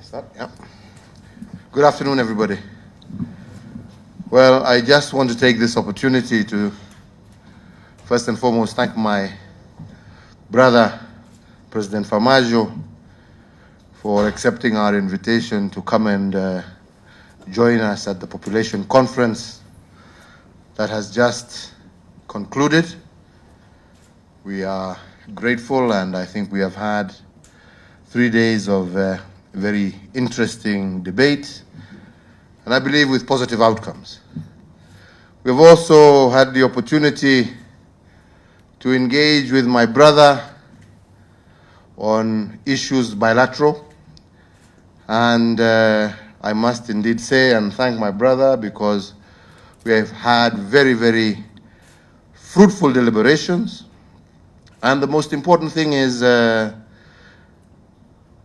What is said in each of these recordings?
Start? Yeah. Good afternoon, everybody. Well, I just want to take this opportunity to first and foremost thank my brother, President Farmajo, for accepting our invitation to come and join us at the population conference that has just concluded. We are grateful, and I think we have had 3 days of very interesting debate, and I believe with positive outcomes. We've also had the opportunity to engage with my brother on issues bilateral, and I must indeed say and thank my brother because we have had very, very fruitful deliberations. And the most important thing is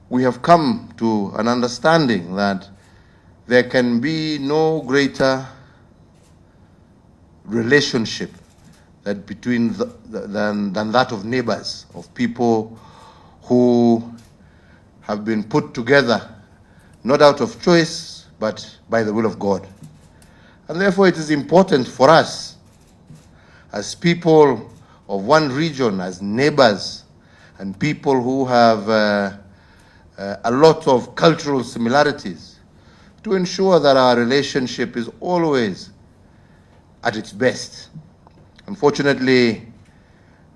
we have come to an understanding that there can be no greater relationship that between than that of neighbors, of people who have been put together not out of choice but by the will of God. And therefore it is important for us as people of one region, as neighbors, and people who have a lot of cultural similarities, to ensure that our relationship is always at its best. Unfortunately,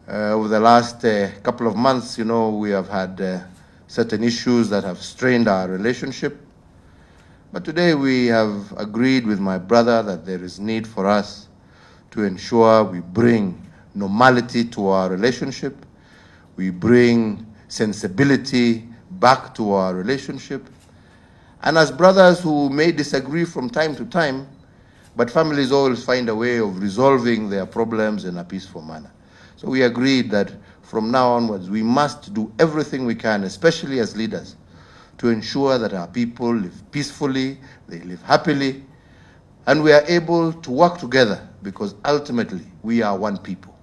over the last couple of months, we have had certain issues that have strained our relationship. But today we have agreed with my brother that there is need for us to ensure we bring normality to our relationship, we bring sensibility back to our relationship. And as brothers who may disagree from time to time, but families always find a way of resolving their problems in a peaceful manner. So we agreed that from now onwards, we must do everything we can, especially as leaders, to ensure that our people live peacefully, they live happily, and we are able to work together because ultimately we are one people.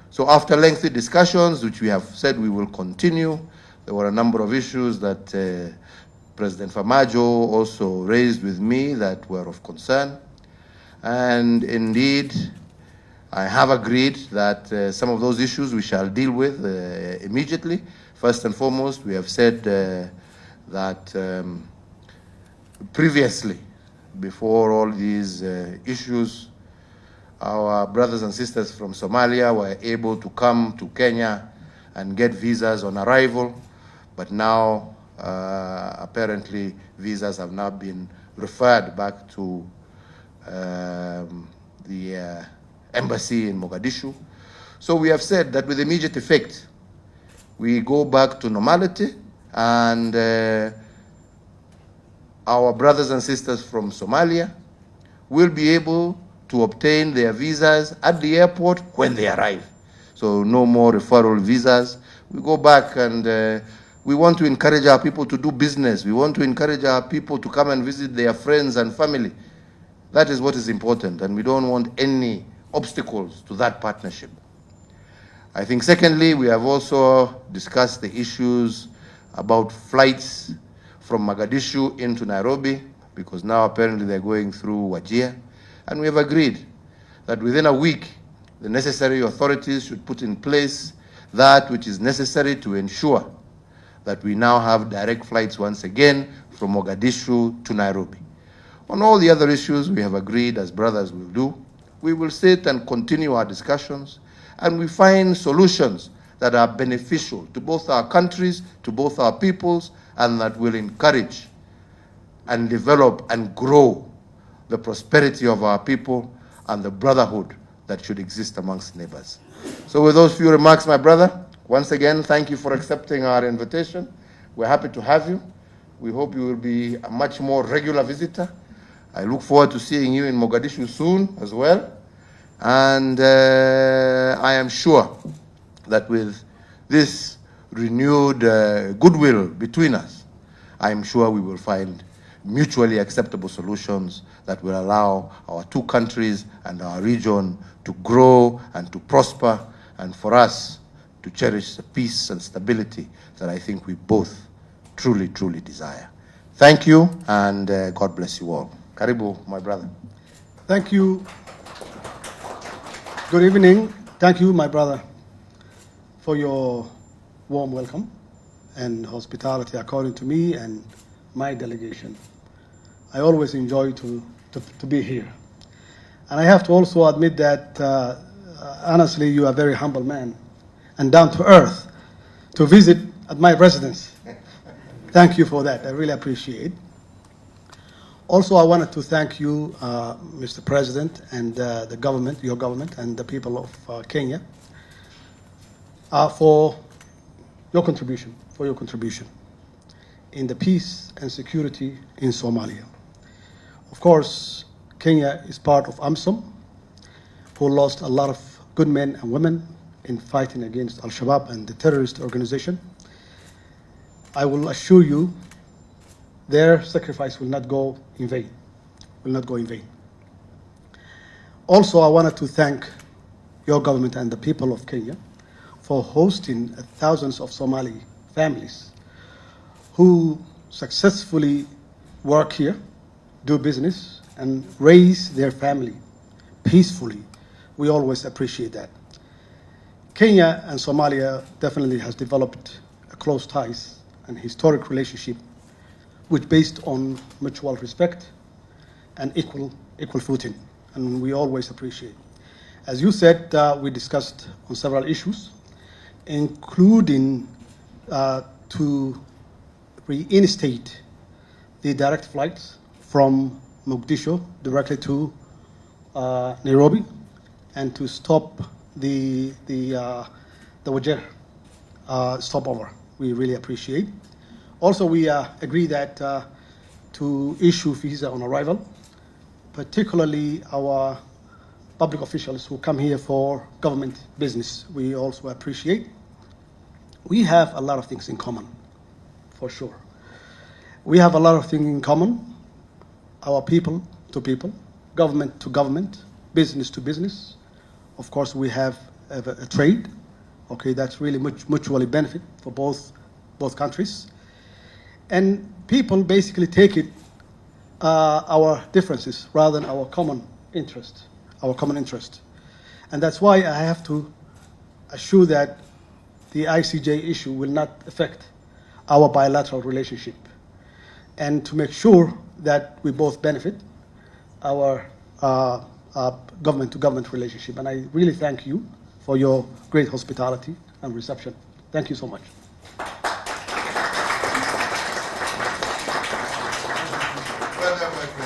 So after lengthy discussions, which we have said we will continue, there were a number of issues that President Farmajo also raised with me that were of concern. And indeed, I have agreed that some of those issues we shall deal with immediately. First and foremost, we have said that previously, before all these issues, our brothers and sisters from Somalia were able to come to Kenya and get visas on arrival, but now apparently visas have now been referred back to the embassy in Mogadishu. So we have said that with immediate effect, we go back to normality, and our brothers and sisters from Somalia will be able to obtain their visas at the airport when they arrive. So no more referral visas. We go back, and we want to encourage our people to do business. We want to encourage our people to come and visit their friends and family. That is what is important, and we don't want any obstacles to that partnership. I think secondly, we have also discussed the issues about flights from Mogadishu into Nairobi, because now apparently they're going through Wajir. And we have agreed that within a week, the necessary authorities should put in place that which is necessary to ensure that we now have direct flights once again from Mogadishu to Nairobi. On all the other issues, we have agreed, as brothers will do, we will sit and continue our discussions, and we find solutions that are beneficial to both our countries, to both our peoples, and that will encourage and develop and grow the prosperity of our people and the brotherhood that should exist amongst neighbors. So with those few remarks, my brother, once again, thank you for accepting our invitation. We're happy to have you. We hope you will be a much more regular visitor. I look forward to seeing you in Mogadishu soon as well. And I am sure that with this renewed goodwill between us, I am sure we will find mutually acceptable solutions that will allow our two countries and our region to grow and to prosper, and for us to cherish the peace and stability that I think we both truly, truly desire. Thank you, and God bless you all. Karibu, my brother. Thank you. Good evening. Thank you, my brother, for your warm welcome and hospitality according to me and my delegation. I always enjoy to be here. And I have to also admit that, honestly, you are a very humble man and down to earth to visit at my residence. Thank you for that. I really appreciate it. Also, I wanted to thank you, Mr. President, and the government, your government, and the people of Kenya for your contribution, in the peace and security in Somalia. Of course, Kenya is part of AMSOM, who lost a lot of good men and women in fighting against Al-Shabaab and the terrorist organization. I will assure you their sacrifice will not go in vain, Also, I wanted to thank your government and the people of Kenya for hosting thousands of Somali families who successfully work here, do business, and raise their family peacefully. We always appreciate that. Kenya and Somalia definitely has developed a close ties and historic relationship which based on mutual respect and equal footing, and we always appreciate. As you said, we discussed on several issues, including to reinstate the direct flights from Mogadishu directly to Nairobi, and to stop the Wajir stopover. We really appreciate. Also, we agree that to issue visa on arrival, particularly our public officials who come here for government business, we also appreciate. We have a lot of things in common, for sure. We have a lot of things in common, our people to people, government to government, business to business. Of course, we have a trade, okay, that's really mutually benefit for both countries. And people basically take it our differences rather than our common interest. And that's why I have to assure that the ICJ issue will not affect our bilateral relationship, and to make sure that we both benefit our government-to-government relationship. And I really thank you for your great hospitality and reception. Thank you so much. Well done, my friend.